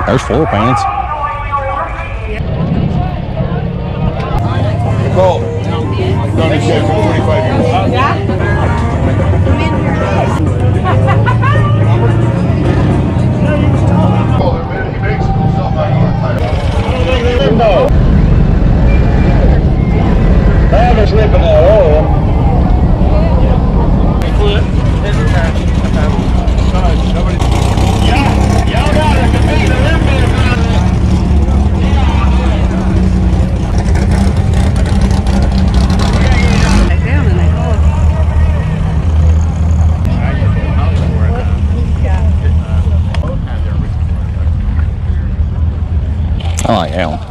There's floor pans. Cool. Donnie said for 25 years. Never slipping that oil. Y'all gotta compete a little bit around there. I like that one.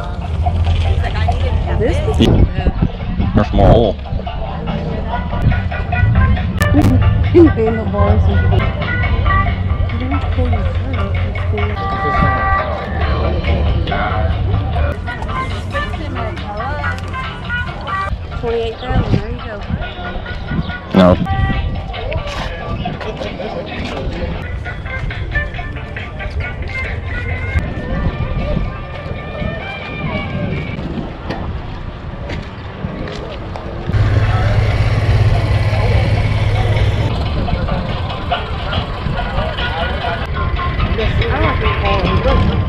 This? Yeah. There's more oil. Handlebars is good. $28,000. There you go. No.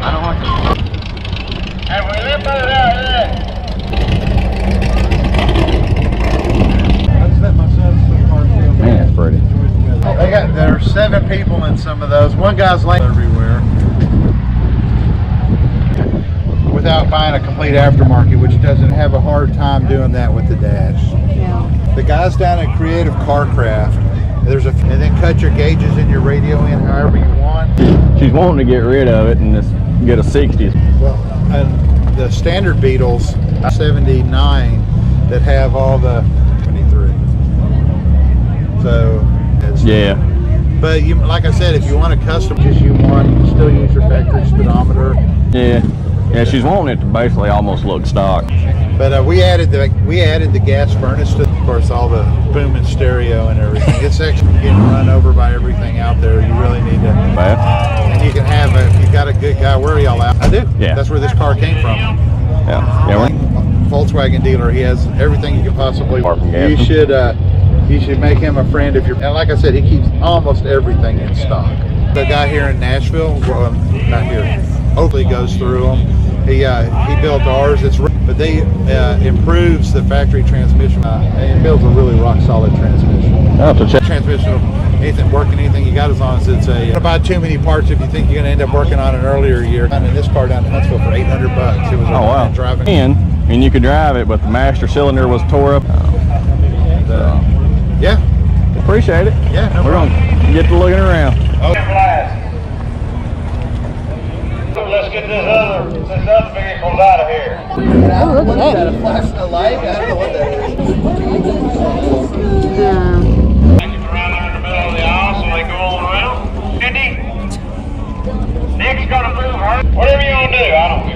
I don't like it. Hey, we live by it out here. Man, that's pretty. There are 7 people in some of those. One guy's laying everywhere. Without buying a complete aftermarket, which doesn't have a hard time doing that with the dash. Yeah. The guys down at Creative Carcraft, and then cut your gauges and your radio in however you want. She's wanting to get rid of it and just get a 60s. Well, and the standard Beetles 79 that have all the 23. So it's, Yeah. But you, like I said, if you want a custom, just you want, you can still use your factory speedometer. Yeah. Yeah, she's wanting it to basically almost look stock. But we added the gas furnace to, of course, all the booming stereo and everything. It's actually getting run over by everything out there. You really need to. And you can have if you've got a good guy. Where are y'all at? I do. Yeah. That's where this car came from. Yeah. Yeah. Volkswagen dealer. He has everything you can possibly. You should make him a friend if you're. And like I said, he keeps almost everything in stock. The guy here in Nashville, not here, hopefully goes through them. He built ours. But they improves the factory transmission and builds a really rock solid transmission. Oh, to check. Transmission, anything you got, as long as it's a. Don't buy too many parts if you think you're going to end up working on an earlier year. And this car down in Huntsville for $800. It was driving. And you could drive it, but the master cylinder was tore up. Yeah. Appreciate it. Yeah. No We're problem. gonna get to looking around. Okay. Let's get this other vehicles out of here. Oh, look at that. A light? I don't know what that is. Take it around there in the middle of the aisle so they go all around. Andy, Nick's gonna move her. Whatever you want to do, I don't